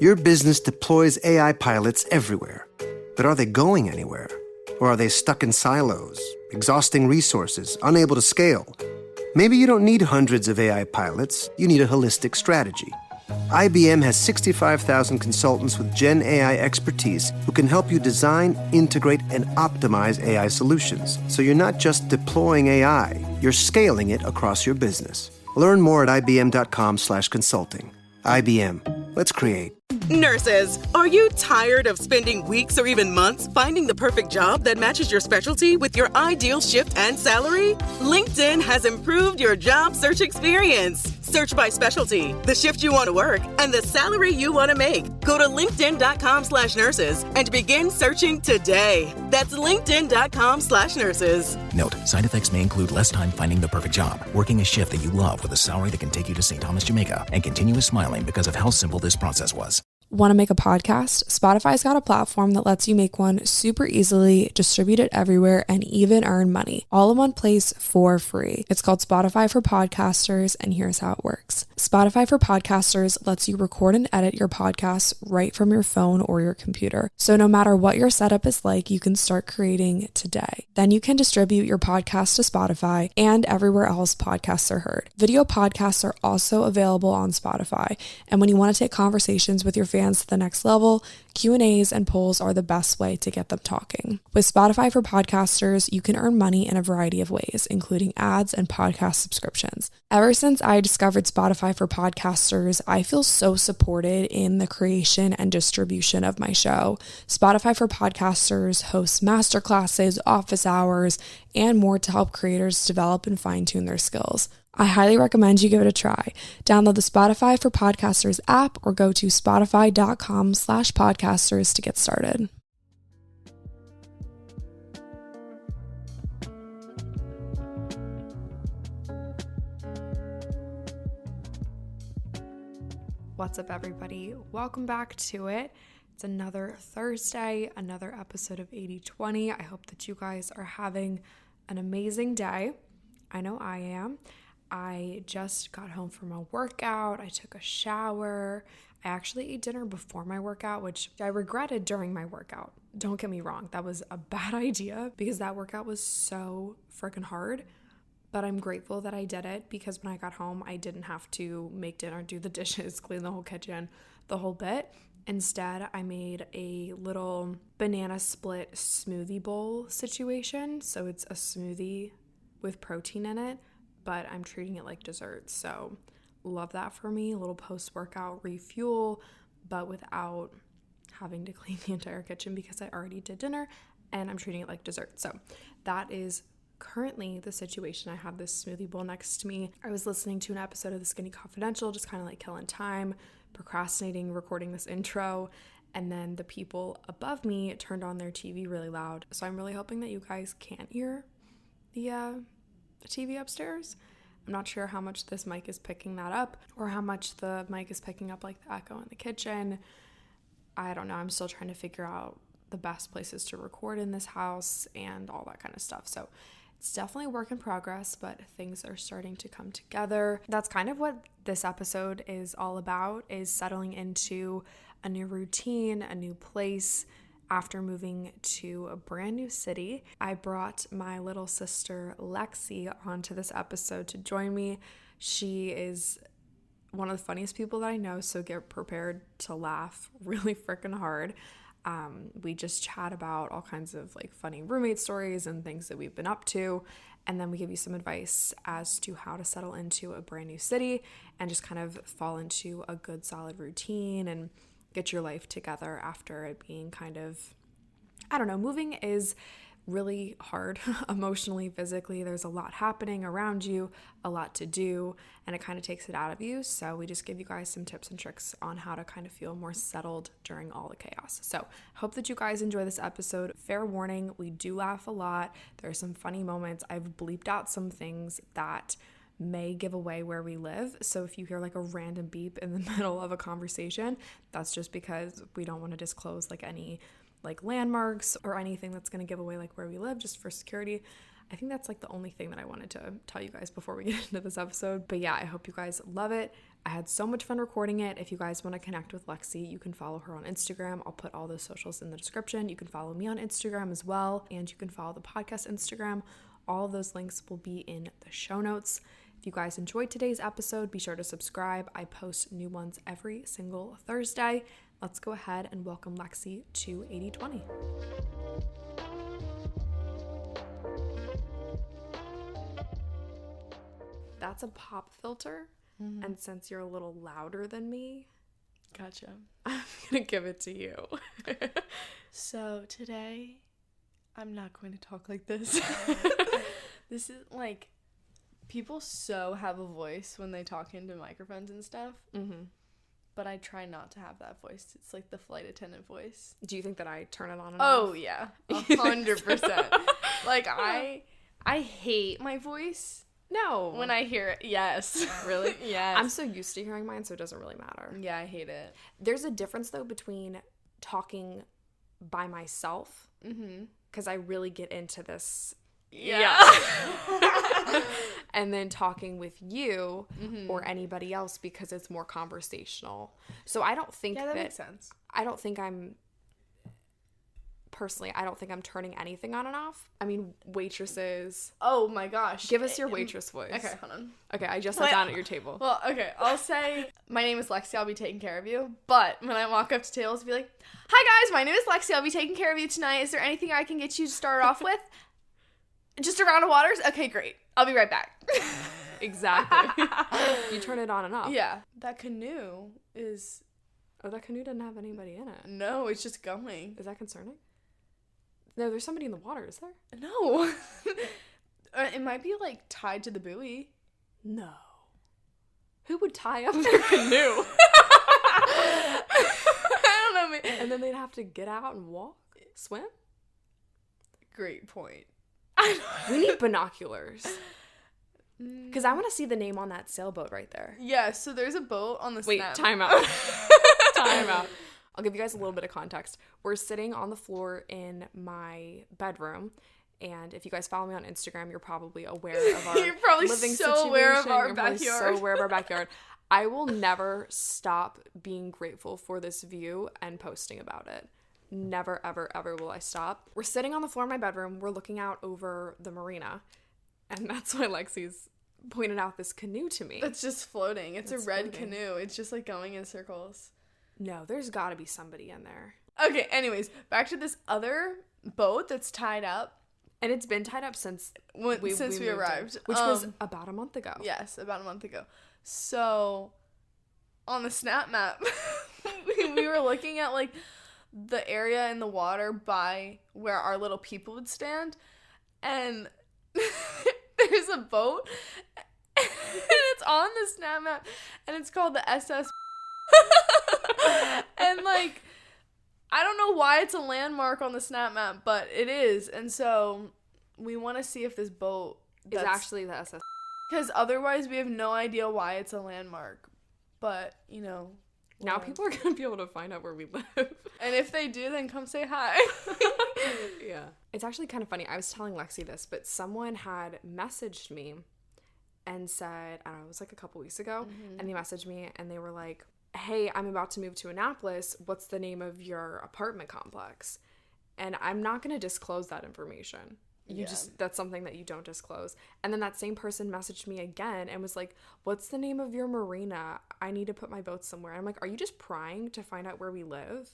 Your business deploys AI pilots everywhere. But are they going anywhere? Or are they stuck in silos, exhausting resources, unable to scale? Maybe you don't need hundreds of AI pilots, you need a holistic strategy. IBM has 65,000 consultants with Gen AI expertise who can help you design, integrate, and optimize AI solutions. So you're not just deploying AI, you're scaling it across your business. Learn more at ibm.com/consulting. IBM. Let's create. Nurses, are you tired of spending weeks or even months finding the perfect job that matches your specialty with your ideal shift and salary? LinkedIn has improved your job search experience. Search by specialty, the shift you want to work, and the salary you want to make. Go to linkedin.com/nurses and begin searching today. That's linkedin.com/nurses. Note, side effects may include less time finding the perfect job, working a shift that you love with a salary that can take you to St. Thomas, Jamaica, and continuous smiling because of how simple this process was. Want to make a podcast? Spotify's got a platform that lets you make one super easily, distribute it everywhere, and even earn money, all in one place for free. It's called Spotify for Podcasters, and here's how it works. Spotify for Podcasters lets you record and edit your podcasts right from your phone or your computer. So no matter what your setup is like, you can start creating today. Then you can distribute your podcast to Spotify and everywhere else podcasts are heard. Video podcasts are also available on Spotify, and when you want to take conversations with your fans to the next level, Q&As and polls are the best way to get them talking. With Spotify for Podcasters, you can earn money in a variety of ways, including ads and podcast subscriptions. Ever since I discovered Spotify for Podcasters, I feel so supported in the creation and distribution of my show. Spotify for Podcasters hosts masterclasses, office hours, and more to help creators develop and fine-tune their skills. I highly recommend you give it a try. Download the Spotify for Podcasters app or go to spotify.com/podcasters to get started. What's up, everybody? Welcome back to it. It's another Thursday, another episode of 80/20. I hope that you guys are having an amazing day. I know I am. I just got home from a workout. I took a shower. I actually ate dinner before my workout, which I regretted during my workout. Don't get me wrong. That was a bad idea because that workout was so freaking hard. But I'm grateful that I did it because when I got home, I didn't have to make dinner, do the dishes, clean the whole kitchen, the whole bit. Instead, I made a little banana split smoothie bowl situation. So it's a smoothie with protein in it, but I'm treating it like dessert. So love that for me, a little post-workout refuel, but without having to clean the entire kitchen because I already did dinner and I'm treating it like dessert. So that is currently the situation. I have this smoothie bowl next to me. I was listening to an episode of The Skinny Confidential, just kind of like killing time, procrastinating, recording this intro, and then the people above me turned on their TV really loud. So I'm really hoping that you guys can't hear the TV upstairs. I'm not sure how much this mic is picking that up or how much the mic is picking up like the echo in the kitchen. I don't know. I'm still trying to figure out the best places to record in this house and all that kind of stuff. So it's definitely a work in progress, but things are starting to come together. That's kind of what this episode is all about, is settling into a new routine, a new place, after moving to a brand new city. I brought my little sister Lexie onto this episode to join me. She is one of the funniest people that I know, so get prepared to laugh really freaking hard. We just chat about all kinds of like funny roommate stories and things that we've been up to, and then we give you some advice as to how to settle into a brand new city and just kind of fall into a good solid routine and get your life together after it being kind of, I don't know, moving is really hard emotionally, physically. There's a lot happening around you, a lot to do, and it kind of takes it out of you. So we just give you guys some tips and tricks on how to kind of feel more settled during all the chaos. So hope that you guys enjoy this episode. Fair warning, we do laugh a lot. There are some funny moments. I've bleeped out some things that may give away where we live. So if you hear like a random beep in the middle of a conversation, that's just because we don't want to disclose like any like landmarks or anything that's going to give away like where we live, just for security. I think that's like the only thing that I wanted to tell you guys before we get into this episode. But yeah, I hope you guys love it. I had so much fun recording it. If you guys want to connect with Lexie, you can follow her on Instagram. I'll put all those socials in the description. You can follow me on Instagram as well, and you can follow the podcast Instagram. All of those links will be in the show notes. If you guys enjoyed today's episode, be sure to subscribe. I post new ones every single Thursday. Let's go ahead and welcome Lexie to 80/20. That's a pop filter. And since you're a little louder than me, Gotcha. I'm going to give it to you. So today, I'm not going to talk like this. This is like, people so have a voice when they talk into microphones and stuff. Mm-hmm. But I try not to have that voice. It's like the flight attendant voice. Do you think that I turn it on and Oh, off? yeah. 100%. Like, I hate my voice. No. When I hear it, yes. Really? Yes. I'm so used to hearing mine, so it doesn't really matter. Yeah, I hate it. There's a difference, though, between talking by myself, because I really get into this. Yeah. And then talking with you or anybody else because it's more conversational. So I don't think that makes sense. I don't think I'm turning anything on and off. I mean, waitresses. Oh my gosh. Give us your waitress voice. Okay, hold on. Okay, I just sat down at your table. Well, okay, I'll say, my name is Lexie, I'll be taking care of you. But when I walk up to tables, I'll be like, hi guys, my name is Lexie, I'll be taking care of you tonight. Is there anything I can get you to start off with? Just a round of waters? Okay, great. I'll be right back. Exactly. You turn it on and off. Yeah. That canoe is... Oh, that canoe doesn't have anybody in it. No, it's just going. Is that concerning? No, there's somebody in the water, is there? No. It might be, like, tied to the buoy. No. Who would tie up their canoe? I don't know. And then they'd have to get out and walk? Swim? Great point. We need binoculars. Because I want to see the name on that sailboat right there. Yeah, so there's a boat on the Wait, Snap. time out. Time out. I'll give you guys a little bit of context. We're sitting on the floor in my bedroom, and if you guys follow me on Instagram, you're probably aware of our You're probably living so situation. aware of our You're probably backyard. so aware of our backyard. I will never stop being grateful for this view and posting about it. Never, ever, ever will I stop. We're sitting on the floor in my bedroom. We're looking out over the marina, and that's why Lexie's pointed out this canoe to me. It's just floating. It's a red floating. canoe. It's just, like, going in circles. No, there's got to be somebody in there. Okay, anyways, back to this other boat that's tied up. And it's been tied up since we we moved arrived. in, which was about a month ago. Yes, about a month ago. So, on the Snap map, we were looking at, like, the area in the water by where our little people would stand. And there's a boat. And it's on the Snap map. And it's called the SS. And, like, I don't know why it's a landmark on the Snap map, but it is. And so we want to see if this boat Is actually the SS. because otherwise we have no idea why it's a landmark. But, you know. Now people are going to be able to find out where we live. And if they do, then come say hi. Yeah. It's actually kind of funny. I was telling Lexie this, but someone had messaged me and said, I don't know, it was like a couple weeks ago, and they messaged me and they were like, hey, I'm about to move to Annapolis. What's the name of your apartment complex? And I'm not going to disclose that information. That's something that you don't disclose. And then that same person messaged me again and was like, what's the name of your marina? I need to put my boat somewhere. I'm like, are you just prying to find out where we live?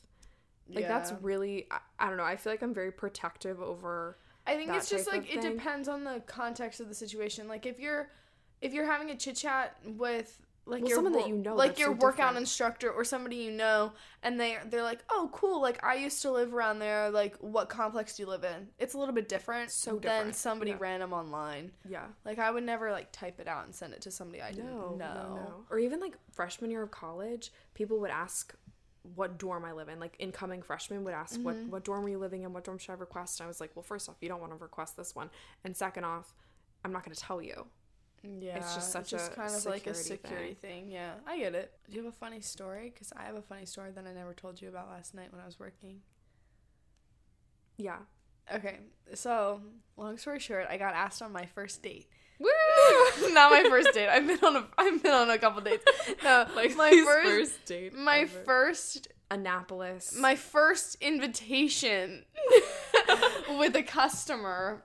Like, that's really, I don't know. I feel like I'm very protective over I think that it's just, type like, of it thing. depends on the context of the situation. Like, if you're having a chit-chat with, like, Well, your someone that you know, like that's your so workout different. instructor or somebody you know, and they're like, oh, cool, like, I used to live around there, like, what complex do you live in? It's a little bit different So than different, somebody yeah. random online. Yeah. Like, I would never, like, type it out and send it to somebody I didn't know. No. Or even, like, freshman year of college, people would ask what dorm I live in. Like, incoming freshmen would ask, what dorm are you living in? What dorm should I request? And I was like, well, first off, you don't want to request this one. And second off, I'm not going to tell you. Yeah, It's just such a kind of like a security security thing. Yeah, I get it. Do you have a funny story? Because I have a funny story that I never told you about last night when I was working. Yeah. Okay, so long story short, I got asked on my first date. Woo! Not my first date. I've been on a couple dates. No, Like my his first date. my ever. first Annapolis. my first invitation with a customer.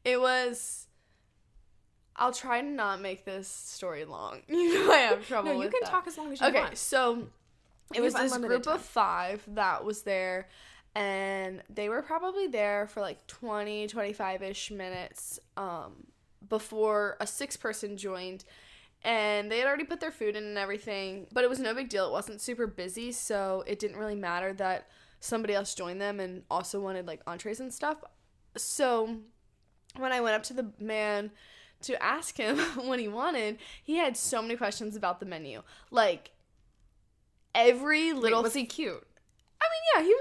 It was. I'll try to not make this story long. You know I have trouble No, with you can that. talk as long as you Okay, want. so it We was have this unlimited group of time. 5 that was there, and they were probably there for like 20, 25-ish minutes before a 6th person joined, and they had already put their food in and everything, but it was no big deal. It wasn't super busy, so it didn't really matter that somebody else joined them and also wanted like entrees and stuff. So when I went up to the man to ask him what he wanted, he had so many questions about the menu. Like, every little... Wait, was he cute? I mean, yeah, he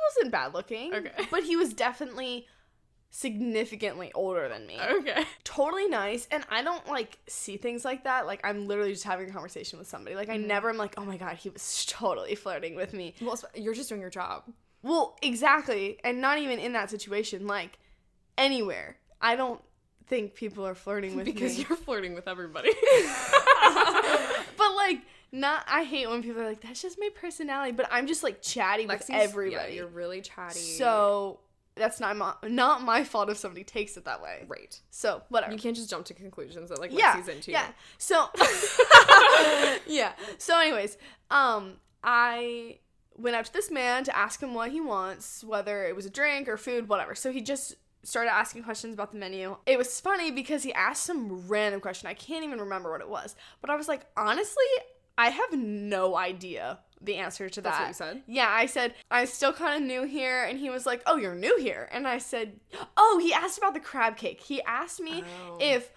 wasn't bad looking. Okay. But he was definitely significantly older than me. Okay. Totally nice. And I don't, like, see things like that. Like, I'm literally just having a conversation with somebody. Like, I never am like, oh my God, he was totally flirting with me. Well, you're just doing your job. Well, exactly. And not even in that situation. Like, anywhere. I don't think people are flirting with Because me. you're flirting with everybody. But, like, I hate when people are like, that's just my personality. But I'm just, like, chatty with Lexi's- everybody. Yeah, you're really chatty. So, that's not my fault if somebody takes it that way. Right. So, whatever. You can't just jump to conclusions that, like, Yeah, Lexi's into yeah. you. So, yeah. So, anyways, I went up to this man to ask him what he wants, whether it was a drink or food, whatever. So he just started asking questions about the menu. It was funny because he asked some random question. I can't even remember what it was. But I was like, honestly, I have no idea the answer to that. That's what you said? Yeah, I said, I'm still kind of new here. And he was like, oh, you're new here. And I said, oh, he asked about the crab cake. He asked me if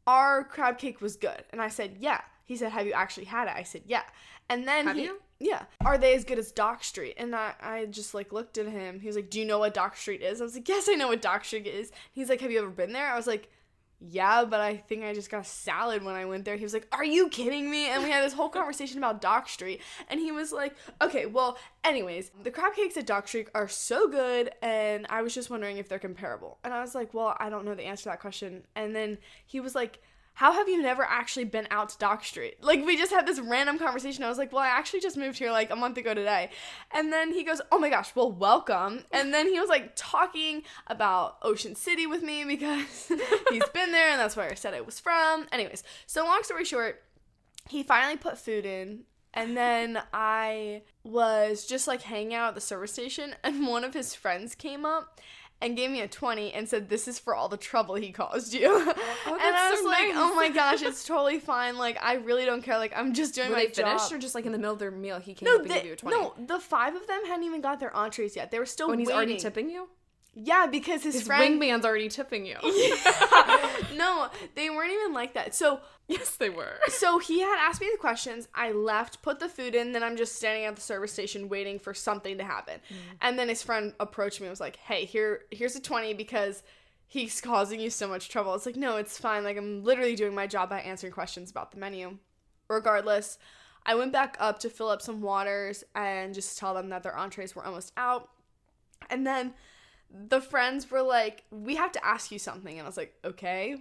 our crab cake was good. And I said, yeah. He said, have you actually had it? I said, yeah. And then Have you? Yeah. Are they as good as Dock Street? And I just, like, looked at him. He was like, do you know what Dock Street is? I was like, yes, I know what Dock Street is. He's like, have you ever been there? I was like, yeah, but I think I just got salad when I went there. He was like, are you kidding me? And we had this whole conversation about Dock Street. And he was like, okay, well, anyways, the crab cakes at Dock Street are so good, and I was just wondering if they're comparable. And I was like, well, I don't know the answer to that question. And then he was like, how have you never actually been out to Dock Street? Like, we just had this random conversation. I was like, well, I actually just moved here like a month ago today. And then he goes, oh my gosh, well, welcome. And then he was like talking about Ocean City with me because he's been there and that's where I said I was from. Anyways, so long story short, he finally put food in. And then I was just like hanging out at the service station, and one of his friends came up and gave me a 20 and said, this is for all the trouble he caused you. And I was so like, nice. oh my gosh, it's totally fine. Like, I really don't care. Like, I'm just doing Were my they finished job. or just, like, in the middle of their meal, he came No, up and gave you a 20? no, the 5 of them hadn't even got their entrees yet. They were still When he's waiting. already tipping you? Yeah, because his His friend... wingman's already tipping you. No, they weren't even like that. So Yes, they were. So he had asked me the questions. I left, put the food in, then I'm just standing at the service station waiting for something to happen. And then his friend approached me and was like, hey, here's a 20 because he's causing you so much trouble. It's like, no, it's fine. Like, I'm literally doing my job by answering questions about the menu. Regardless, I went back up to fill up some waters and just tell them that their entrees were almost out. And then the friends were like, we have to ask you something. And I was like, okay.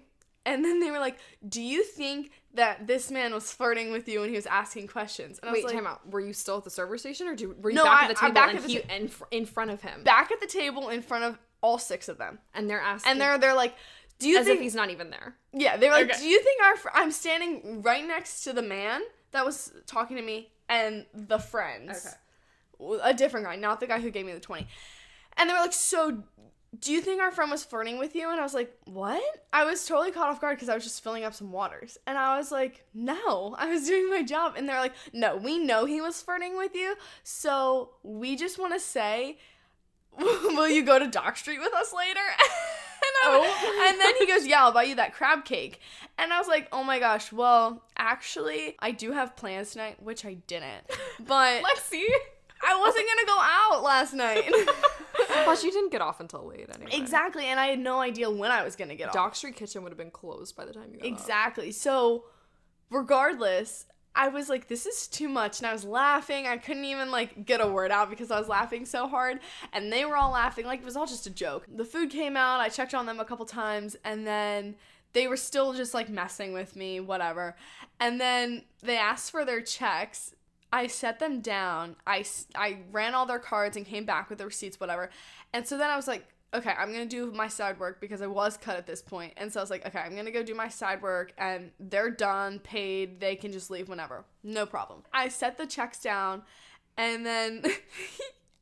And then they were like, do you think that this man was flirting with you when he was asking questions? And I was Wait, like, time out. Were you still at the service station, or were you No, back I'm at the table back and at the he in front of him? back at the table in front of all 6 of them. And they're asking, And they're like, do you as think... if he's not even there. Yeah, they were like, Okay. do you think I'm standing right next to the man that was talking to me and the friends. Okay. A different guy, not the guy who gave me the 20. And they were like, so... do you think our friend was flirting with you? And I was like, what? I was totally caught off guard because I was just filling up some waters. And I was like, no, I was doing my job. And they're like, no, we know he was flirting with you. So we just want to say, will you go to Dock Street with us later? And then he goes, yeah, I'll buy you that crab cake. And I was like, oh my gosh, well, actually, I do have plans tonight, which I didn't. But Lexie! I wasn't going to go out last night. Plus, you didn't get off until late anyway. Exactly, and I had no idea when I was going to get off. Dock Street Kitchen would have been closed by the time you got off. Exactly. So, regardless, I was like, this is too much. And I was laughing. I couldn't even, like, get a word out because I was laughing so hard. And they were all laughing. Like, it was all just a joke. The food came out. I checked on them a couple times. And then they were still just, like, messing with me, whatever. And then they asked for their checks. I set them down. I ran all their cards and came back with the receipts, whatever. And so then I was like, okay, I'm going to do my side work because I was cut at this point. And so I was like, okay, I'm going to go do my side work and they're done, paid. They can just leave whenever. No problem. I set the checks down and then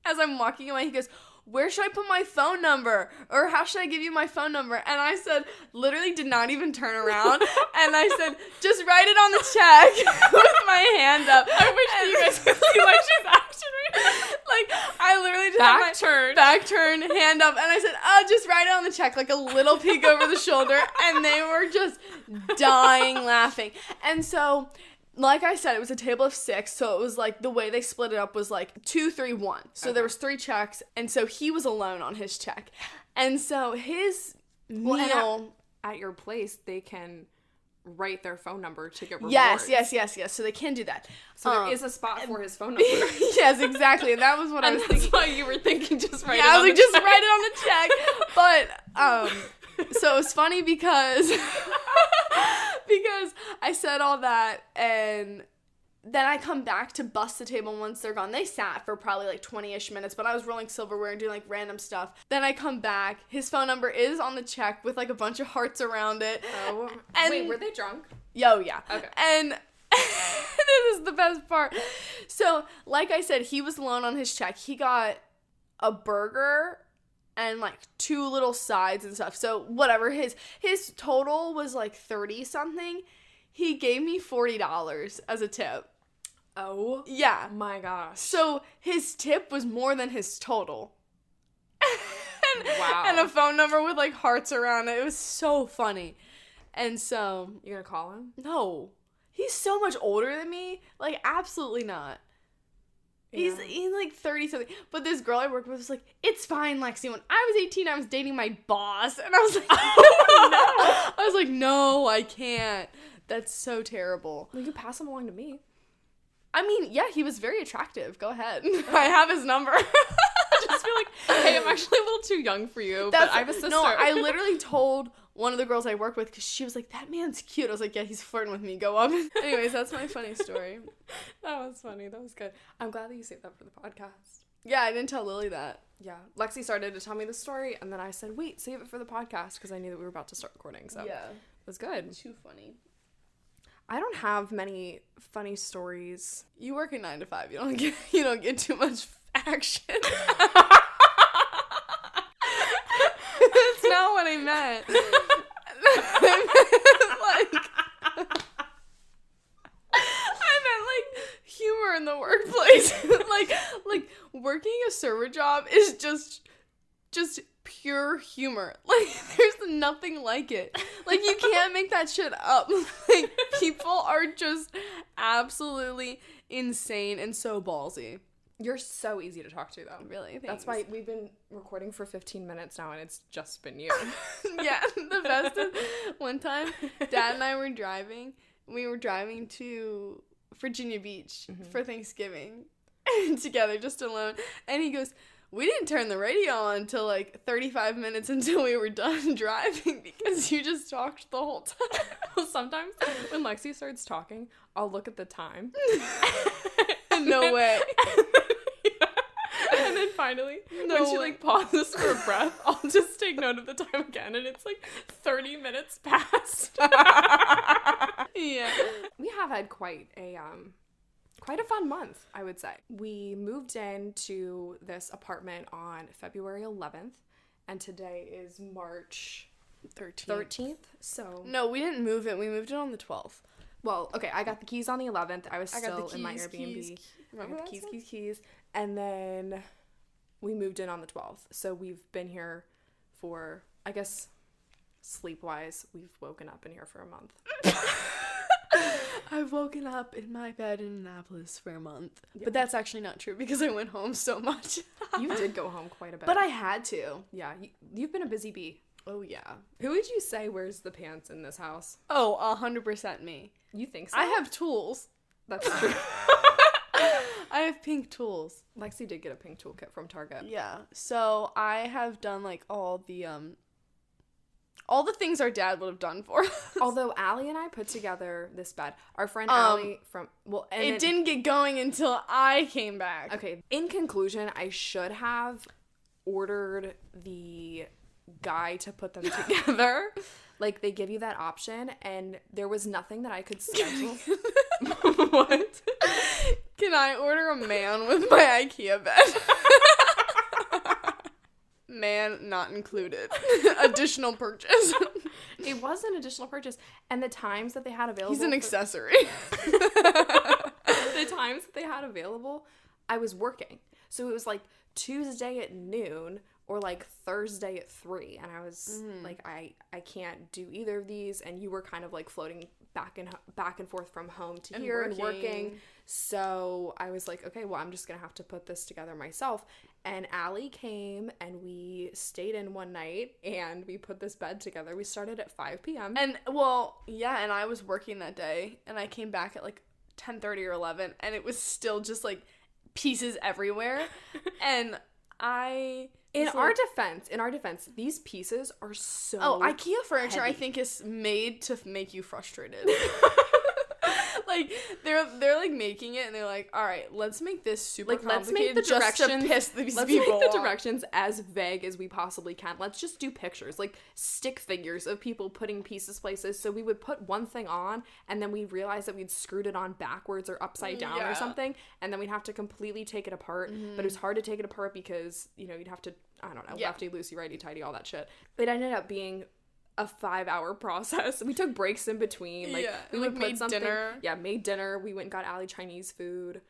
as I'm walking away, he goes, where should I put my phone number? Or how should I give you my phone number? And I said, literally did not even turn around. And I said, just write it on the check with my hand up. I wish you guys could see like she's actually like, I literally just had my back turn, hand up. And I said, oh, just write it on the check. Like a little peek over the shoulder. And they were just dying laughing. And so, like I said, it was a table of 6, so it was like the way they split it up was like 2, 3, 1. So there was 3 checks, and so he was alone on his check. And so his meal... At your place, they can write their phone number to get rewards. Yes. So they can do that. So there is a spot for his phone number. Yes, exactly. And that was what I was thinking. That's why you were thinking just write it I on was like, the just check. write it on the check. But, so it was funny because I said all that and then I come back to bust the table once they're gone. They sat for probably like 20-ish minutes, but I was rolling silverware and doing like random stuff. Then I come back. His phone number is on the check with like a bunch of hearts around it. Oh. And wait, were they drunk? Yo, yeah. Okay. And this is the best part. So, like I said, he was alone on his check. He got a burger and like 2 little sides and stuff. So, whatever. His total was like 30 something. He gave me $40 as a tip. Oh. Yeah. My gosh. So, his tip was more than his total. Wow. And a phone number with like hearts around it. It was so funny. And so, You gonna call him? no. He's so much older than me. Like, absolutely not. Yeah. He's like 30 something. But this girl I work with was like, it's fine, Lexie. When I was 18, I was dating my boss. And I was like, oh, no. I was like, no, I can't. That's so terrible. Well, you pass him along to me. I mean, yeah, he was very attractive. Go ahead. I have his number. Just be like, hey, I'm actually a little too young for you, but I have a sister. No, I literally told one of the girls I work with because she was like, that man's cute. I was like, yeah, he's flirting with me. Go up. Anyways, that's my funny story. That was funny. That was good. I'm glad that you saved that for the podcast. Yeah, I didn't tell Lily that. Yeah. Lexie started to tell me the story, and then I said, wait, save it for the podcast, because I knew that we were about to start recording, so Yeah. it was good. Too funny. I don't have many funny stories. You work a 9 to 5. You don't get too much action. That's not what I meant. I meant like humor in the workplace. like working a server job is just pure humor. Like, there's nothing like it. Like, you can't make that shit up. Like, people are just absolutely insane and so ballsy. You're so easy to talk to, though. Really? Thanks. That's why we've been recording for 15 minutes now, and it's just been you. Yeah, the best is one time, Dad and I were driving. We were driving to Virginia Beach for Thanksgiving together, just alone. And he goes, we didn't turn the radio on until like 35 minutes until we were done driving because you just talked the whole time. Well, sometimes when Lexie starts talking, I'll look at the time. No way. And then finally, when she like pauses for a breath, I'll just take note of the time again, and it's like 30 minutes past. Yeah. We have had quite a fun month, I would say. We moved into this apartment on February 11th, and today is March 13th. So No, we didn't move it. We moved it on the 12th. well, okay, I got the keys on the 11th. I was I got still the in my keys, Airbnb. I Remember got the that keys. And then we moved in on the 12th. So we've been here for, I guess, sleep-wise, we've woken up in here for a month. I've woken up in my bed in Annapolis for a month. Yeah. But that's actually not true because I went home so much. You did go home quite a bit. But I had to. Yeah, you've been a busy bee. Oh, yeah. Who would you say wears the pants in this house? Oh, 100% me. You think so? I have tools. That's true. I have pink tools. Lexie did get a pink toolkit from Target. Yeah. So I have done like all the things our dad would have done for us. Although Allie and I put together this bed. Our friend Allie it didn't get going until I came back. Okay. In conclusion, I should have ordered the guy to put them together. Like, they give you that option, and there was nothing that I could schedule. What? Can I order a man with my IKEA bed? Man not included. Additional purchase. It was an additional purchase. And the times that they had available. He's an accessory. The times that they had available, I was working. So it was like Tuesday at noon or like Thursday at 3. And I was like, I can't do either of these. And you were kind of like floating back and forth from home to here and working. So I was like, okay, well, I'm just going to have to put this together myself. And Allie came and we stayed in one night and we put this bed together. We started at 5 p.m. And well, yeah, and I was working that day and I came back at like 10:30 or 11 and it was still just like pieces everywhere. And in our defense, these pieces are so IKEA furniture heavy. I think is made to make you frustrated. Like they're like making it and they're like, all right, let's make this super let's make the just directions to piss these let's people make the off. directions as vague as we possibly can. Let's just do pictures, like stick figures of people putting pieces places. So we would put one thing on and then we realized that we'd screwed it on backwards or upside down or something, and then we'd have to completely take it apart. But it was hard to take it apart because, you know, you'd have to, I don't know, lefty, loosey, righty, tighty, all that shit. It ended up being a 5-hour process. We took breaks in between. Like, we would made put something. dinner. Yeah, made dinner. We went and got Allie Chinese food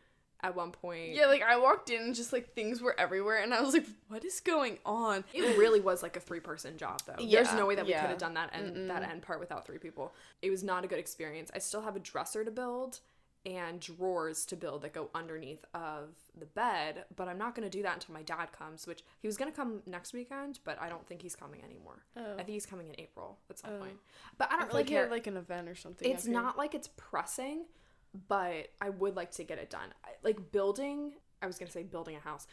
at one point. Yeah, like I walked in and just like things were everywhere and I was like, what is going on? It really was like a 3-person job though. Yeah, There's no way that we could have done that end part without 3 people. It was not a good experience. I still have a dresser to build and drawers to build that go underneath of the bed, but I'm not going to do that until my dad comes, which he was going to come next weekend, but I don't think he's coming anymore. I think he's coming in April at some point. But I don't really care. Like an event or something. It's not like it's pressing, but I would like to get it done. Like building a house.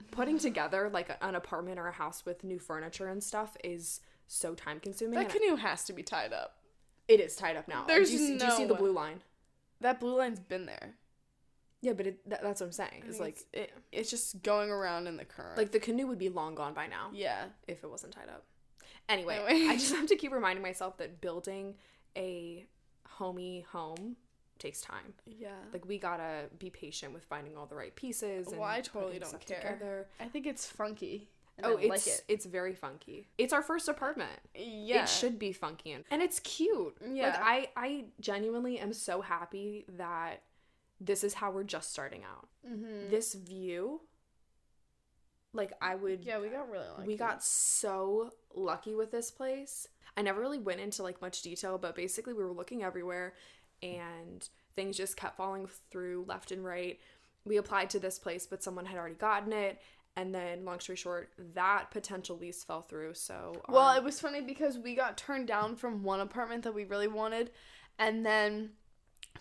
Putting together like an apartment or a house with new furniture and stuff is so time consuming. That canoe has to be tied up. It is tied up now. There's do you see the blue line? That blue line's been there. Yeah, but that's what I'm saying. It's like it's just going around in the current. Like the canoe would be long gone by now. Yeah, if it wasn't tied up. Anyway, I just have to keep reminding myself that building a homey home takes time. Yeah, like we gotta be patient with finding all the right pieces. And I totally don't care. Together. I think it's funky. It's very funky. It's our first apartment. Yeah, it should be funky and it's cute. Yeah, like I genuinely am so happy that this is how we're just starting out. This view, like we got really lucky. We got so lucky with this place. I never really went into like much detail, but basically we were looking everywhere and things just kept falling through left and right. We applied to this place, but someone had already gotten it. And then, long story short, that potential lease fell through, so... Well, it was funny because we got turned down from one apartment that we really wanted, and then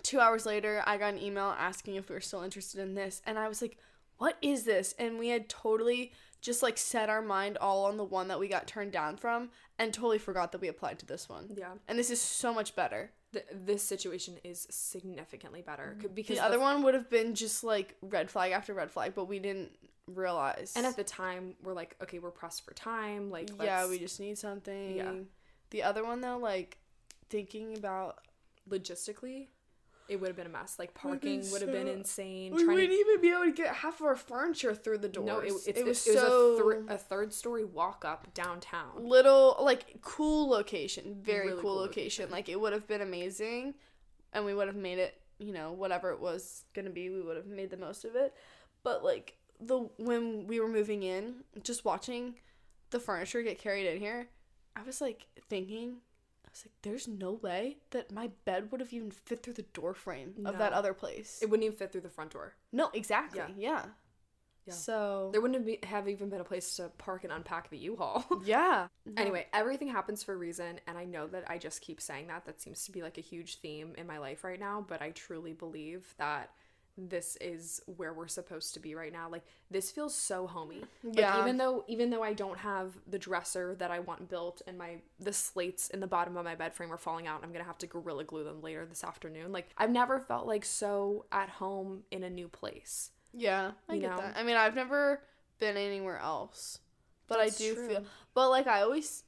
2 hours later, I got an email asking if we were still interested in this, and I was like, what is this? And we had totally just, like, set our mind all on the one that we got turned down from, and totally forgot that we applied to this one. Yeah. And this is so much better. This situation is significantly better, because the other one would have been just, like, red flag after red flag, but we didn't realize. And at the time we're like, okay, we're pressed for time, like we just need something. Yeah. The other one though, like thinking about logistically, it would have been a mess. Like parking would have been insane. We wouldn't even be able to get half of our furniture through the doors. No, it was a third-story walk up downtown. Little like cool location, very really cool location. Like it would have been amazing, and we would have made it. You know, whatever it was gonna be, we would have made the most of it. But like when we were moving in, just watching the furniture get carried in here, I was like thinking, there's no way that my bed would have even fit through the door frame of that other place. It wouldn't even fit through the front door. No, exactly. Yeah. Yeah. So There wouldn't have even been a place to park and unpack the U-Haul. yeah. Anyway, everything happens for a reason, and I know that I just keep saying that. That seems to be like a huge theme in my life right now, but I truly believe that this is where we're supposed to be right now. Like, this feels so homey. Like, Yeah. even though I don't have the dresser that I want built, and the slates in the bottom of my bed frame are falling out, I'm gonna have to Gorilla Glue them later this afternoon. Like, I've never felt like so at home in a new place. Yeah, I You get know? that. I mean, I've never been anywhere else, but That's I do true. feel, but like I always,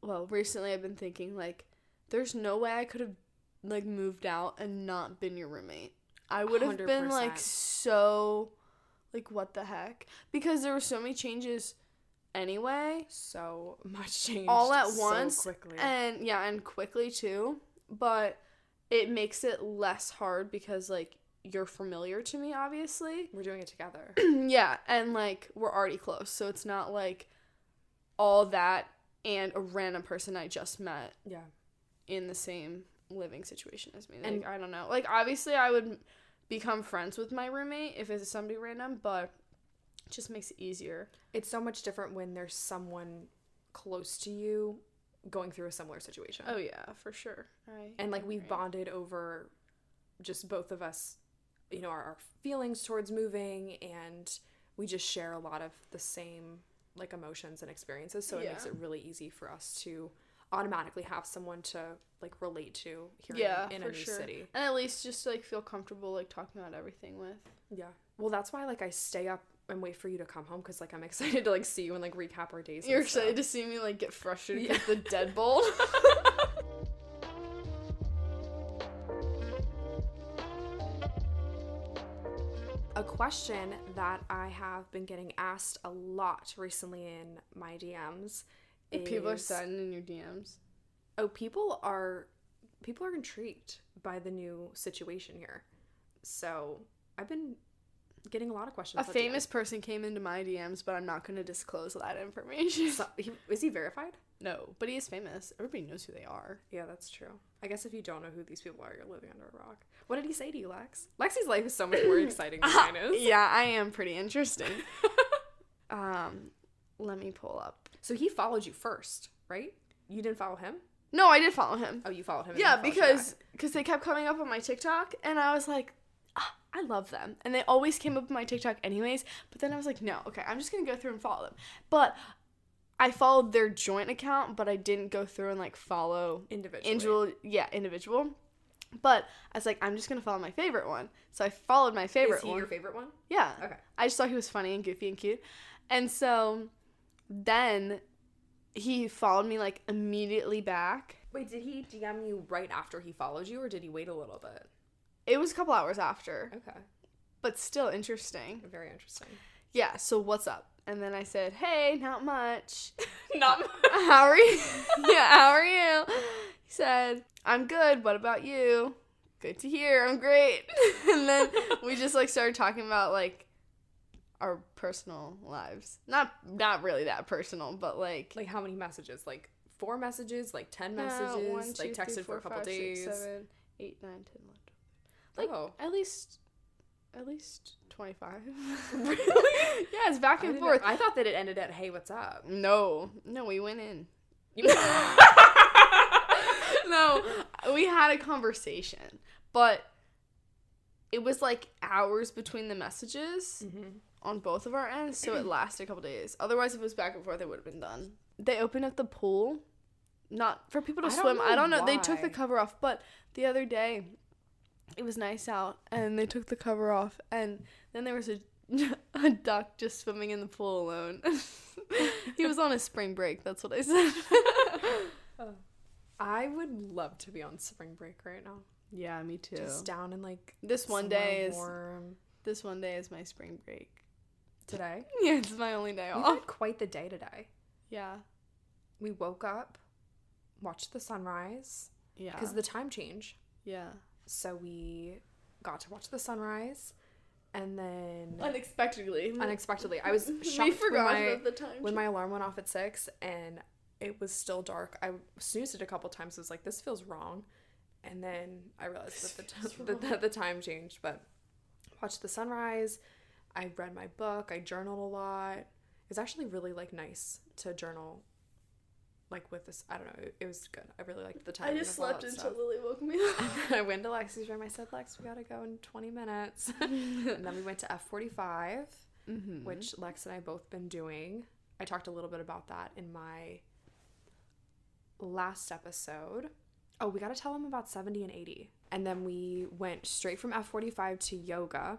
well, recently I've been thinking like, there's no way I could have like moved out and not been your roommate. I would have been like 100%. so, like what the heck? Because there were so many changes anyway, So much change all at so once, quickly. and yeah, and quickly too. But it makes it less hard because like you're familiar to me, obviously. We're doing it together. Yeah, and like we're already close, so it's not like all that and a random person I just met Yeah. in the same living situation as me. Like, And- I don't know. Like, obviously, I would become friends with my roommate if it's somebody random, but it just makes it easier. It's so much different when there's someone close to you going through a similar situation. Oh yeah, for sure. And like we've bonded over just both of us, you know, our feelings towards moving, and we just share a lot of the same like emotions and experiences, so it makes it really easy for us to automatically have someone to like relate to here in a new city. And at least just like feel comfortable like talking about everything with. Yeah. Well, that's why like I stay up and wait for you to come home, because like I'm excited to like see you and like recap our days. You're excited to see me like get frustrated with the deadbolt. A question that I have been getting asked a lot recently in my DMs is... People are sending in your DMs. Oh, people are intrigued by the new situation here. So I've been getting a lot of questions. A famous person came into my DMs, but I'm not going to disclose that information. So, is he verified? No, but he is famous. Everybody knows who they are. Yeah, that's true. I guess if you don't know who these people are, you're living under a rock. What did he say to you, Lex? Lexi's life is so much more exciting than mine is. Yeah, I am pretty interesting. Let me pull up. So he followed you first, right? You didn't follow him? No, I did follow him. Oh, you followed him. Yeah, and he followed you back. because they kept coming up on my TikTok, and I was like, I love them. And they always came up on my TikTok anyways, but then I was like, no, okay, I'm just going to go through and follow them. But I followed their joint account, but I didn't go through and, like, follow individual. But I was like, I'm just going to follow my favorite one. So I followed my favorite one. Is he your favorite one? Yeah. Okay. I just thought he was funny and goofy and cute. And so then he followed me, like, immediately back. Wait, did he DM you right after he followed you, or did he wait a little bit? It was a couple hours after. Okay. But still interesting. Very interesting. Yeah, so what's up? And then I said, hey, not much. Not much. How are you? Yeah, how are you? He said, I'm good. What about you? Good to hear. I'm great. And then we just, like, started talking about, like, our personal lives. Not really that personal, but, like... Like, how many messages? Like, 4 messages? Like, 10 messages? 1, 2, like, 3, texted 4, for a couple 5, 6, days? 7, 8, 9, 10, 11, 12. Like, Oh. at least 25. Really? Yeah, it's back and forth. I thought that it ended at, hey, what's up? No, we went in. No, we had a conversation, but it was like hours between the messages on both of our ends, so it lasted a couple days. Otherwise, if it was back and forth, it would have been done. They opened up the pool, not for people to swim. I don't know. They took the why. cover off, but the other day, it was nice out, and they took the cover off, and then there was a duck just swimming in the pool alone. He was on his spring break. That's what I said. I would love to be on spring break right now. Yeah, me too. Just down in, like, This one somewhere day warm. is my spring break. Today? Yeah, it's my only day We off. had quite the day today. Yeah. We woke up, watched the sunrise, Yeah. because the time change. Yeah. So we got to watch the sunrise, and then Unexpectedly. unexpectedly, I was shocked We forgot about the time. when my alarm went off at 6, and it was still dark. I snoozed it a couple times. I was like, this feels wrong. And then I realized that the time changed, but watched the sunrise. I read my book. I journaled a lot. It was actually really, like, nice to journal, like, with this. I don't know. It was good. I really liked the time. I just slept until Lily woke me up. I went to Lexie's room. I said, Lex, we gotta go in 20 minutes. And then we went to F45, which Lex and I both been doing. I talked a little bit about that in my last episode. Oh, we gotta tell them about 70 and 80. And then we went straight from F45 to yoga,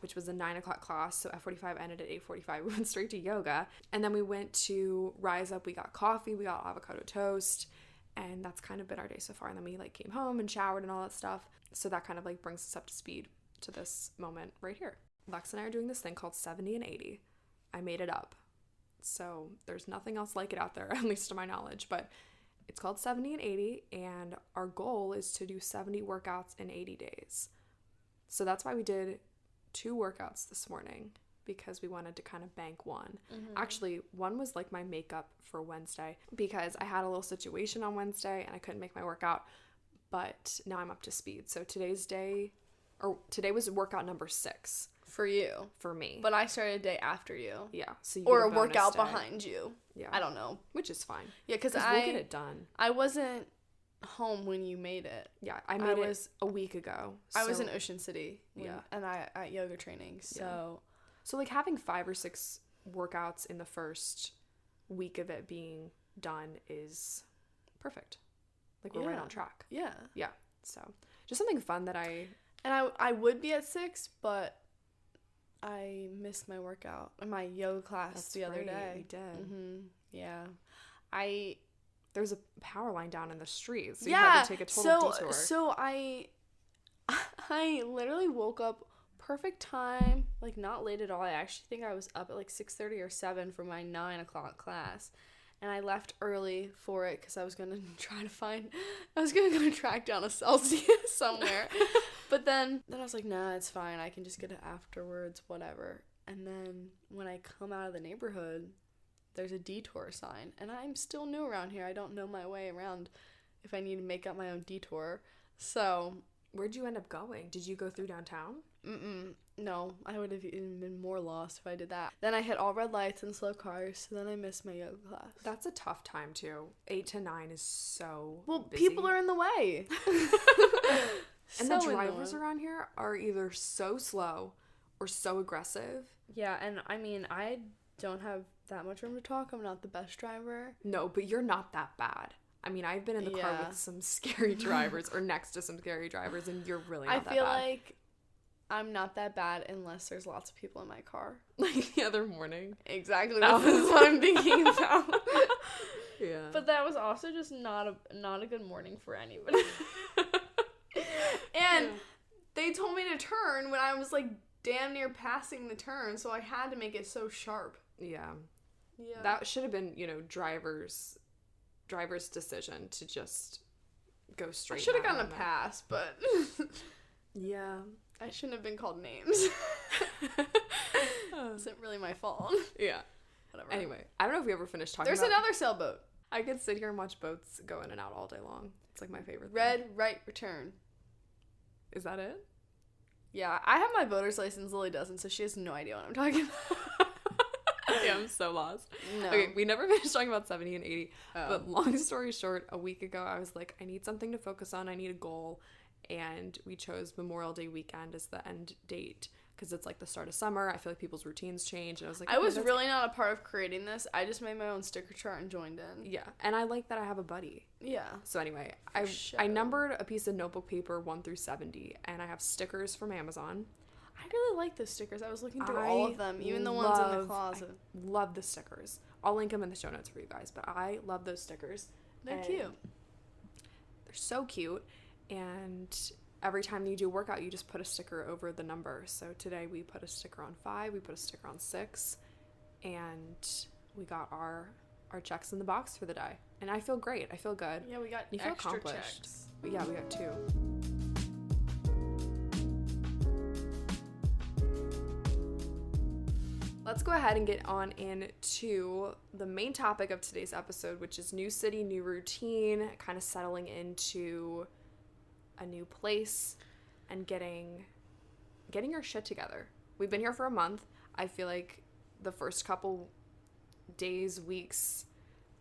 which was a 9 o'clock class. So F45 ended at 8:45. We went straight to yoga. And then we went to Rise Up. We got coffee. We got avocado toast. And that's kind of been our day so far. And then we, like, came home and showered and all that stuff. So that kind of, like, brings us up to speed to this moment right here. Lex and I are doing this thing called 70 and 80. I made it up. So there's nothing else like it out there, at least to my knowledge. But it's called 70 and 80, and our goal is to do 70 workouts in 80 days. So that's why we did 2 workouts this morning, because we wanted to kind of bank one. Actually, one was like my makeup for Wednesday, because I had a little situation on Wednesday and I couldn't make my workout, but now I'm up to speed. So today was workout number 6. For you. For me. But I started a day after you. Yeah. So you or get a workout day. behind you. Yeah. I don't know. Which is fine. Yeah, because we'll get it done. I wasn't home when you made it. Yeah, I made it a week ago. I was in Ocean City. Yeah. And I at yoga training. So like having 5 or 6 workouts in the first week of it being done is perfect. Like, we're right on track. Yeah. Yeah. So just something fun that I would be at 6, but I missed my workout in my yoga class the other day. You did. Yeah. There's a power line down in the street, so you had to take a total detour. So I literally woke up perfect time, like not late at all. I actually think I was up at like 6:30 or 7 for my 9 o'clock class. And I left early for it because I was going to go track down a Celsius somewhere. But then I was like, nah, it's fine. I can just get it afterwards, whatever. And then when I come out of the neighborhood, there's a detour sign. And I'm still new around here. I don't know my way around if I need to make up my own detour. So where'd you end up going? Did you go through downtown? No, I would have even been more lost if I did that. Then I hit all red lights and slow cars, so then I missed my yoga class. That's a tough time, too. 8 to 9 is so busy. People are in the way. And the drivers around here are either so slow or so aggressive. Yeah, and I mean, I don't have that much room to talk. I'm not the best driver. No, but you're not that bad. I mean, I've been in the car with some scary drivers or next to some scary drivers, and you're really not that bad. I feel like I'm not that bad unless there's lots of people in my car. Like the other morning. Exactly. That's what I'm thinking about. Yeah. But that was also just not a good morning for anybody. And they told me to turn when I was like damn near passing the turn, so I had to make it so sharp. Yeah. Yeah. That should have been, driver's decision to just go straight. I should have gotten a pass, but yeah. I shouldn't have been called names. Isn't really my fault. Yeah. Whatever. Anyway, I don't know if we ever finished talking There's another sailboat. I could sit here and watch boats go in and out all day long. It's like my favorite thing. Red right return. Is that it? Yeah, I have my boater's license. Lily doesn't, so she has no idea what I'm talking about. Yeah, I'm so lost. No. Okay, we never finished talking about 70 and 80. Oh. But long story short, a week ago, I was like, I need something to focus on. I need a goal. And we chose Memorial Day weekend as the end date because it's like the start of summer. I feel like people's routines change. And I was like, I was really not a part of creating this. I just made my own sticker chart and joined in. Yeah. And I like that I have a buddy. Yeah. So anyway, I numbered a piece of notebook paper 1 through 70, and I have stickers from Amazon. I really like the stickers. I was looking through all of them, even the ones in the closet. I love the stickers. I'll link them in the show notes for you guys, but I love those stickers. They're cute. They're so cute. And every time you do a workout, you just put a sticker over the number. So today we put a sticker on 5, we put a sticker on 6, and we got our checks in the box for the day. And I feel great. I feel good. Yeah, we got you feel extra accomplished. Checks. But yeah, we got 2. Let's go ahead and get on into the main topic of today's episode, which is new city, new routine, kind of settling into a new place and getting your shit together. we've been here for a month. I feel like the first couple days, weeks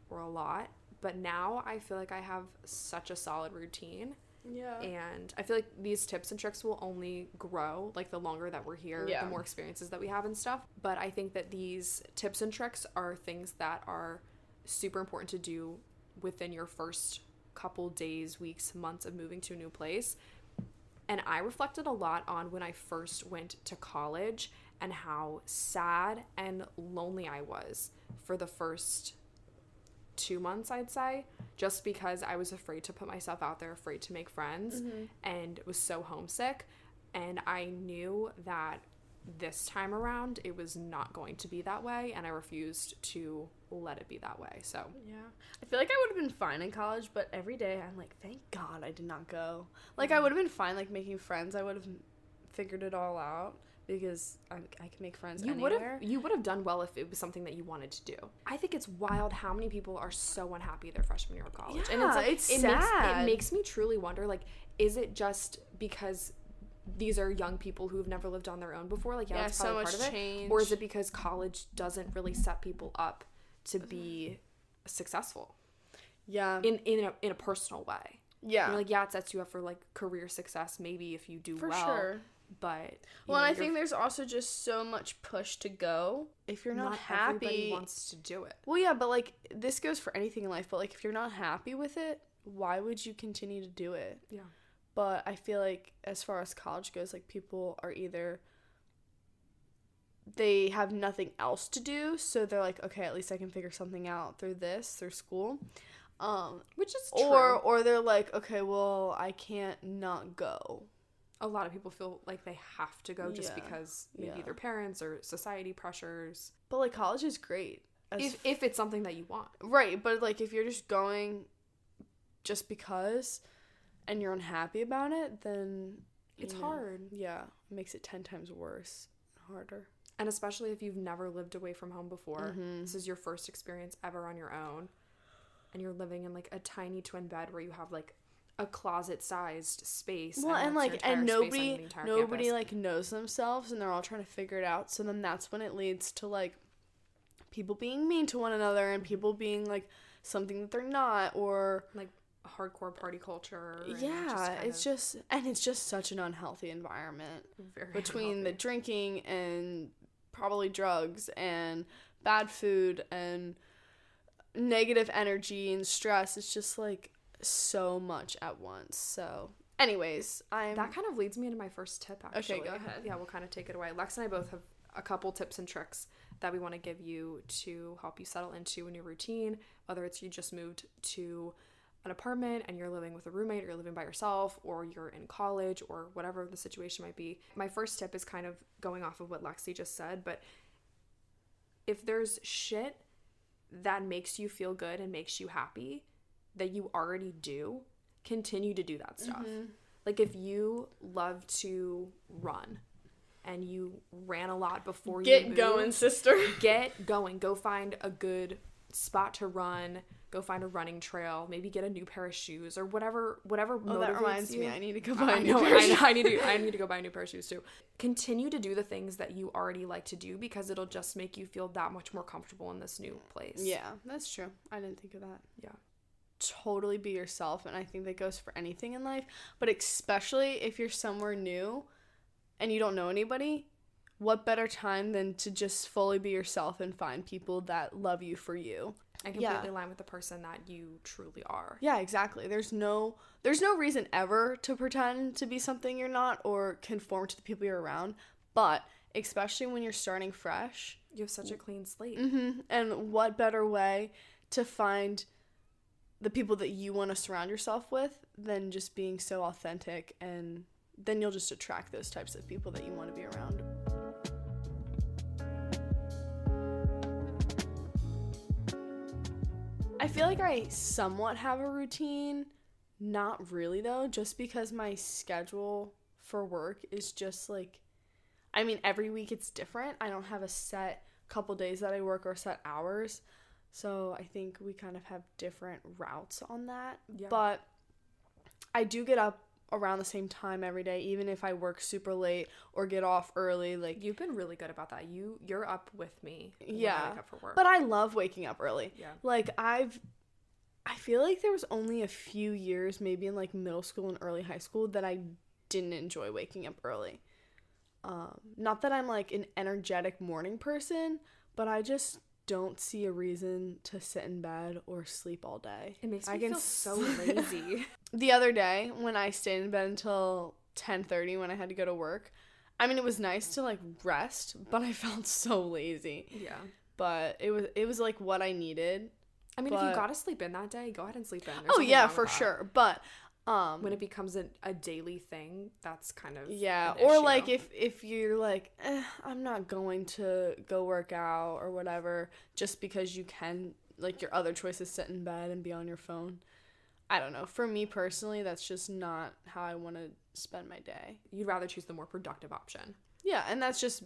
were a lot, but now I feel like I have such a solid routine. Yeah. And I feel like these tips and tricks will only grow, like, the longer that we're here, the more experiences that we have and stuff. But I think that these tips and tricks are things that are super important to do within your first couple days, weeks, months of moving to a new place. And I reflected a lot on when I first went to college and how sad and lonely I was for the first 2 months, I'd say, just because I was afraid to put myself out there, afraid to make friends, and was so homesick. And I knew that this time around it was not going to be that way, and I refused to let it be that way. So yeah, I feel like I would have been fine in college, but every day I'm like, thank God I did not go. Like, I would have been fine, like, making friends. I would have figured it all out, because I can make friends anywhere. You would have done well if it was something that you wanted to do. I think it's wild how many people are so unhappy their freshman year of college. Yeah, and it's like, it's sad. It makes me truly wonder, like, is it just because these are young people who have never lived on their own before? Like, that's so probably much part of it. change. Or is it because college doesn't really set people up to be successful? Yeah. In a personal way. Yeah. Like, yeah, it sets you up for, like, career success, maybe if you do for well. Sure. But well, and I think there's also just so much push to go. If you're not happy, everybody wants to do it. Well, yeah, but, like, this goes for anything in life, but, like, if you're not happy with it, why would you continue to do it? Yeah. But I feel like as far as college goes, like, people are either they have nothing else to do, so they're like, okay, at least I can figure something out through school. Which is true. Or they're like, okay, well, I can't not go. A lot of people feel like they have to go just because maybe their parents or society pressures. But, like, college is great. If it's something that you want. Right, but, like, if you're just going just because and you're unhappy about it, then it's hard. Yeah, it makes it 10 times worse, harder. And especially if you've never lived away from home before. This is your first experience ever on your own. And you're living in, like, a tiny twin bed where you have, like, a closet-sized space. Well, and like, and nobody like knows themselves, and they're all trying to figure it out. So then that's when it leads to, like, people being mean to one another and people being, like, something that they're not, or like hardcore party culture. Yeah, it's just such an unhealthy environment between unhealthy. The drinking and probably drugs and bad food and negative energy and stress. It's just, like, so much at once. So anyways, that kind of leads me into my first tip, actually. Okay, go ahead. Yeah, we'll kind of take it away. Lex and I both have a couple tips and tricks that we want to give you to help you settle into a new routine, whether it's you just moved to an apartment and you're living with a roommate, or you're living by yourself, or you're in college, or whatever the situation might be. My first tip is kind of going off of what Lexie just said, but if there's shit that makes you feel good and makes you happy that you already do, continue to do that stuff. Like, if you love to run and you ran a lot before you moved, going, sister. Get going. Go find a good spot to run. Go find a running trail. Maybe get a new pair of shoes, or whatever motivates that reminds you. me. I need to go buy a new pair of shoes. I need to go buy a new pair of shoes too. Continue to do the things that you already like to do, because it'll just make you feel that much more comfortable in this new place. Yeah, that's true. I didn't think of that. Yeah. Totally be yourself, and I think that goes for anything in life, but especially if you're somewhere new and you don't know anybody, what better time than to just fully be yourself and find people that love you for you and completely align with the person that you truly are. Yeah, exactly. There's no reason ever to pretend to be something you're not or conform to the people you're around, but especially when you're starting fresh, you have such a clean slate. And what better way to find the people that you want to surround yourself with than just being so authentic, and then you'll just attract those types of people that you want to be around. I feel like I somewhat have a routine. Not really, though, just because my schedule for work is just, like, I mean, every week it's different. I don't have a set couple days that I work or set hours. So I think we kind of have different routes on that. Yeah. But I do get up around the same time every day, even if I work super late or get off early. Like, you've been really good about that. You're up with me when yeah, I wake up for work. But I love waking up early. Yeah. Like, I feel like there was only a few years, maybe in like middle school and early high school, that I didn't enjoy waking up early. Not that I'm like an energetic morning person, but I just don't see a reason to sit in bed or sleep all day. It makes me feel so lazy. The other day when I stayed in bed until 10:30 when I had to go to work, I mean, it was nice to like rest, but I felt so lazy. Yeah. But it was like what I needed. I mean, if you gotta sleep in that day, go ahead and sleep in. Oh yeah, for sure. But when it becomes a daily thing, that's kind of yeah. an Or issue. like if you're like, I'm not going to go work out or whatever, just because you can, like, your other choice is sit in bed and be on your phone. I don't know. For me personally, that's just not how I want to spend my day. You'd rather choose the more productive option. Yeah, and that's just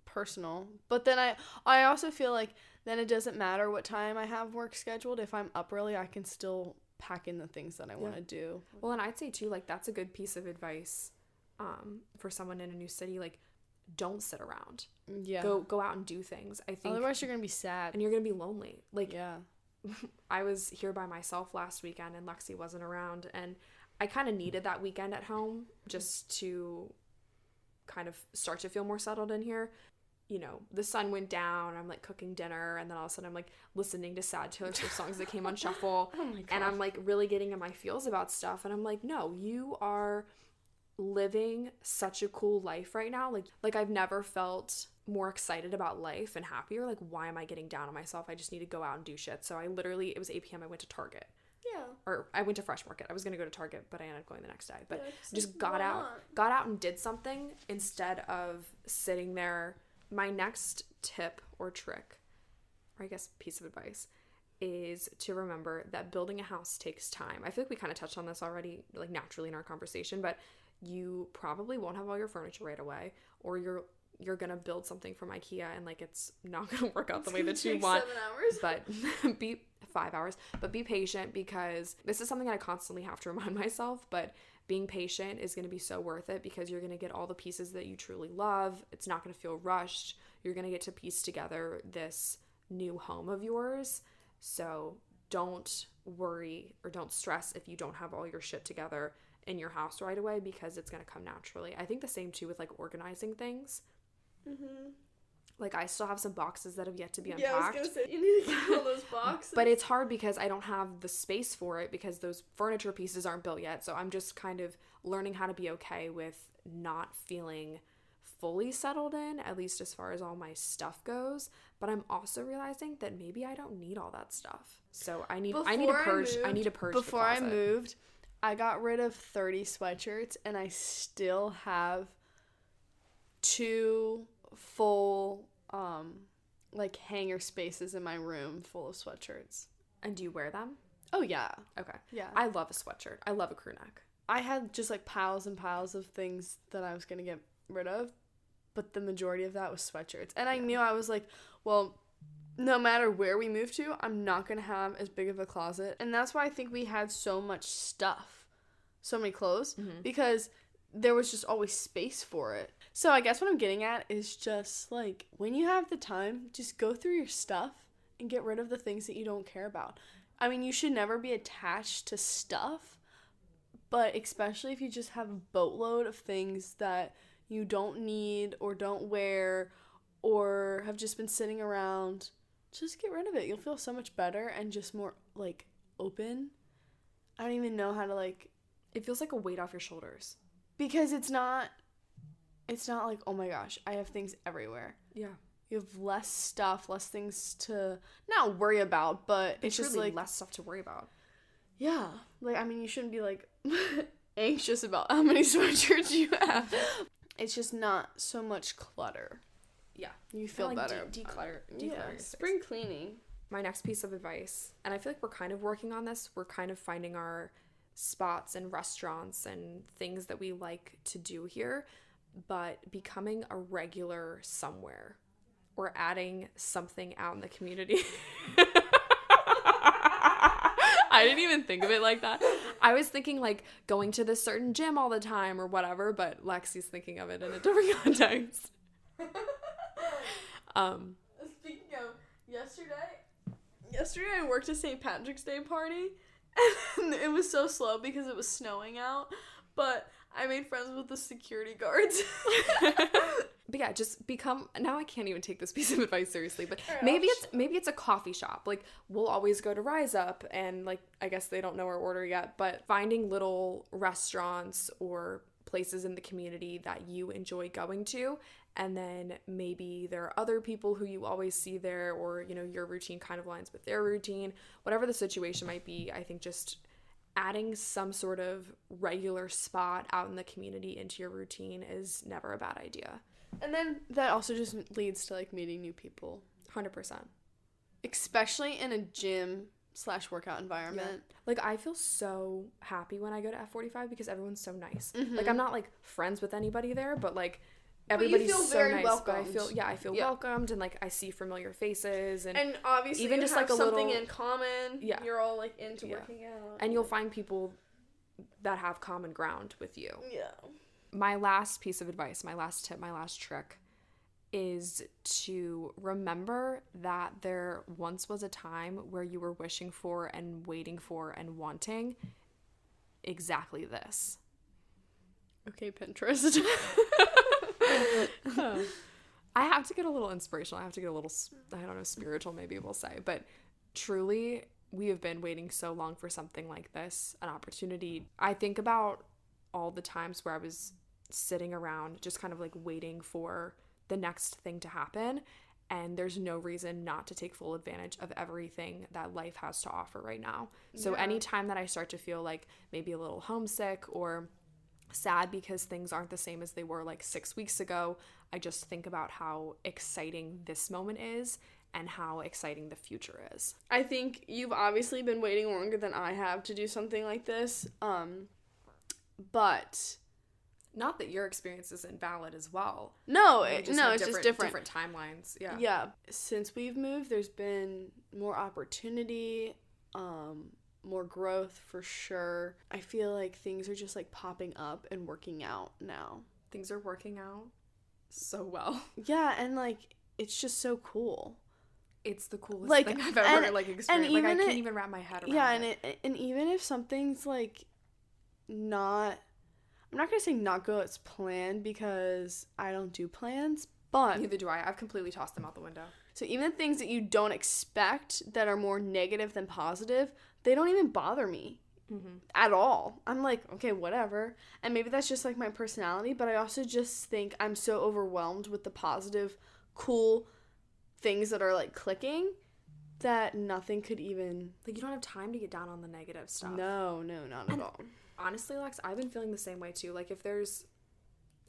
personal. But then I also feel like then it doesn't matter what time I have work scheduled. If I'm up early, I can still pack in the things that I want to do. Well, and I'd say too, like, that's a good piece of advice for someone in a new city. Like, don't sit around. Yeah. Go out and do things. I think Otherwise you're gonna be sad. and you're gonna be lonely. Like, Yeah. I was here by myself last weekend and Lexie wasn't around, and I kind of needed that weekend at home just to kind of start to feel more settled in here. You know, the sun went down, I'm like cooking dinner, and then all of a sudden I'm like listening to sad Taylor Swift songs that came on shuffle. Oh my God. And I'm like really getting in my feels about stuff, and I'm like, no, you are living such a cool life right now. Like I've never felt more excited about life and happier. Like, why am I getting down on myself? I just need to go out and do shit. So it was 8 p.m. I went to Target. Yeah. Or I went to Fresh Market. I was going to go to Target, but I ended up going the next day. But Yeah, just got out and did something instead of sitting there. My next tip or trick, or I guess piece of advice, is to remember that building a house takes time. I feel like we kind of touched on this already, like naturally in our conversation, but you probably won't have all your furniture right away, or you're gonna build something from IKEA and like it's not gonna work out the way that you want. 7 hours. But be 5 hours. But be patient, because this is something I constantly have to remind myself. But being patient is gonna be so worth it, because you're gonna get all the pieces that you truly love. It's not gonna feel rushed. You're gonna get to piece together this new home of yours. So don't worry or don't stress if you don't have all your shit together in your house right away, because it's gonna come naturally. I think the same too with like organizing things. Mm-hmm. Like, I still have some boxes that have yet to be unpacked. Yeah, I was gonna say, you need to keep all those boxes. But it's hard because I don't have the space for it, because those furniture pieces aren't built yet. So I'm just kind of learning how to be okay with not feeling fully settled in, at least as far as all my stuff goes. But I'm also realizing that maybe I don't need all that stuff. So I need to purge Before the I closet. moved, I got rid of 30 sweatshirts, and I still have 2 full like hanger spaces in my room full of sweatshirts. And do you wear them? Oh yeah. Okay. Yeah. I love a sweatshirt. I love a crew neck. I had just like piles and piles of things that I was gonna get rid of, but the majority of that was sweatshirts. And I knew, I was like, well, no matter where we move to, I'm not gonna have as big of a closet. And that's why I think we had so much stuff, so many clothes, because there was just always space for it. So I guess what I'm getting at is just like, when you have the time, just go through your stuff and get rid of the things that you don't care about. I mean, you should never be attached to stuff, but especially if you just have a boatload of things that you don't need or don't wear or have just been sitting around, just get rid of it. You'll feel so much better and just more like open. I don't even know how to like, It feels like a weight off your shoulders. because it's not like, oh my gosh, I have things everywhere. Yeah. You have less stuff, less things to not worry about, but it's just really like, less stuff to worry about. yeah, like, I mean, you shouldn't be like anxious about how many sweatshirts you have. It's just not so much clutter. Yeah. You feel like better. declutter Yeah, your space. spring cleaning. My next piece of advice, and I feel like we're kind of working on this, we're kind of finding our spots and restaurants and things that we like to do here, but becoming a regular somewhere or adding something out in the community. I I didn't even think of it like that. I was thinking like going to this certain gym all the time or whatever, but Lexie's thinking of it in a different context. Speaking of yesterday I worked a St. Patrick's Day party, and it was so slow because it was snowing out, but I made friends with the security guards. But yeah, just become, now I can't even take this piece of advice seriously, but Right, maybe it's a coffee shop. Like, we'll always go to Rise Up, and like, I guess they don't know our order yet, but finding little restaurants or places in the community that you enjoy going to, and then maybe there are other people who you always see there, or, you know, your routine kind of aligns with their routine, whatever the situation might be. I think just adding some sort of regular spot out in the community into your routine is never a bad idea. And then that also just leads to like meeting new people. 100%. Especially in a gym / workout environment. Yeah. Like, I feel so happy when I go to F45 because everyone's so nice. Like, I'm not like friends with anybody there, but like everybody's feel so very nice. welcomed. But I feel welcomed, and like I see familiar faces, and obviously even you just have like a something little in common. Yeah. You're all like into working out. and you'll find people that have common ground with you. Yeah. My last piece of advice, my last tip, my last trick is to remember that there once was a time where you were wishing for and waiting for and wanting exactly this. Okay, Pinterest. I have to get a little inspirational. I have to get a little, I don't know, spiritual maybe we'll say. But truly, we have been waiting so long for something like this, an opportunity. I think about all the times where I was sitting around just kind of like waiting for the next thing to happen, and there's no reason not to take full advantage of everything that life has to offer right now. So anytime that I start to feel like maybe a little homesick or sad because things aren't the same as they were like 6 weeks ago, I just think about how exciting this moment is and how exciting the future is. I think you've obviously been waiting longer than I have to do something like this. But not that your experience isn't valid as well. No, It's it's just different. Different timelines. Yeah. Yeah. Since we've moved, there's been more opportunity, more growth for sure. I feel like things are just like popping up and working out now. Things are working out so well. Yeah, and like it's just so cool. It's the coolest like, thing I've ever like experienced. Like I can't even wrap my head around it. Yeah, and even if something's like not, I'm not gonna say not go as planned because I don't do plans, but neither do I. I've completely tossed them out the window. So even things that you don't expect that are more negative than positive, they don't even bother me at all. I'm like, okay, whatever. And maybe that's just like my personality, but I also just think I'm so overwhelmed with the positive, cool things that are like clicking that nothing could even, like, you don't have time to get down on the negative stuff. No, not at all. Honestly, Lex, I've been feeling the same way too. Like, if there's,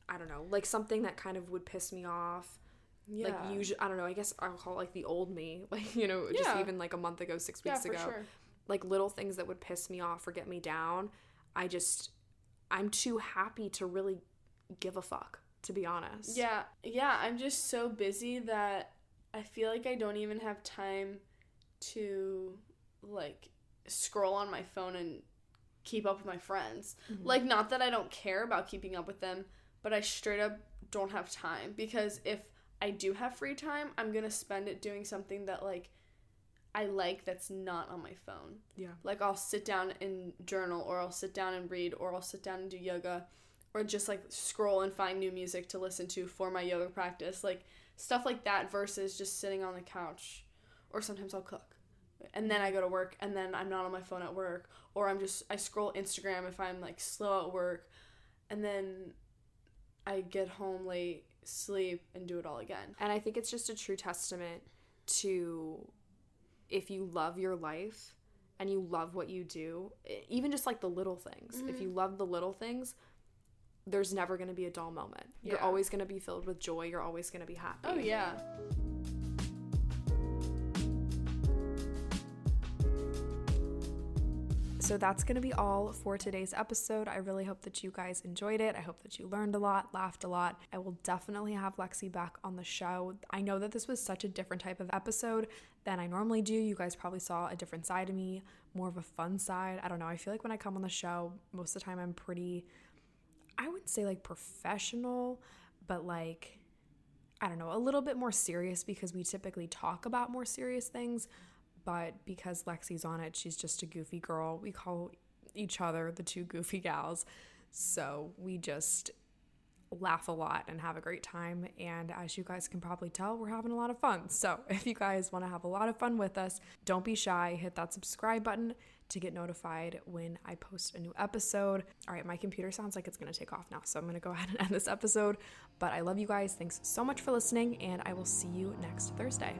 I don't know, like something that kind of would piss me off, like usually, I don't know, I guess I'll call it like the old me, like, you know, just even like a month ago, 6 weeks ago, sure. Like little things that would piss me off or get me down. I'm too happy to really give a fuck, to be honest. Yeah, I'm just so busy that I feel like I don't even have time to like scroll on my phone and keep up with my friends. Like, not that I don't care about keeping up with them, but I straight up don't have time, because if I do have free time, I'm gonna spend it doing something that like I like that's not on my phone. Yeah. Like, I'll sit down and journal, or I'll sit down and read, or I'll sit down and do yoga, or just like scroll and find new music to listen to for my yoga practice, like stuff like that, versus just sitting on the couch. Or sometimes I'll cook and then I go to work and then I'm not on my phone at work, or I scroll Instagram if I'm like slow at work, and then I get home late, sleep, and do it all again. And I think it's just a true testament to, if you love your life and you love what you do, even just like the little things, if you love the little things, there's never going to be a dull moment. You're always going to be filled with joy. You're always going to be happy. Oh, yeah. So that's going to be all for today's episode. I really hope that you guys enjoyed it. I hope that you learned a lot, laughed a lot. I will definitely have Lexie back on the show. I know that this was such a different type of episode than I normally do. You guys probably saw a different side of me, more of a fun side. I don't know. I feel like when I come on the show, most of the time I'm pretty, I wouldn't say like professional, but like, I don't know, a little bit more serious because we typically talk about more serious things. But because Lexie's on it, she's just a goofy girl. We call each other the two goofy gals. So we just laugh a lot and have a great time. And as you guys can probably tell, we're having a lot of fun. So if you guys want to have a lot of fun with us, don't be shy. Hit that subscribe button to get notified when I post a new episode. All right, my computer sounds like it's going to take off now. So I'm going to go ahead and end this episode. But I love you guys. Thanks so much for listening. And I will see you next Thursday.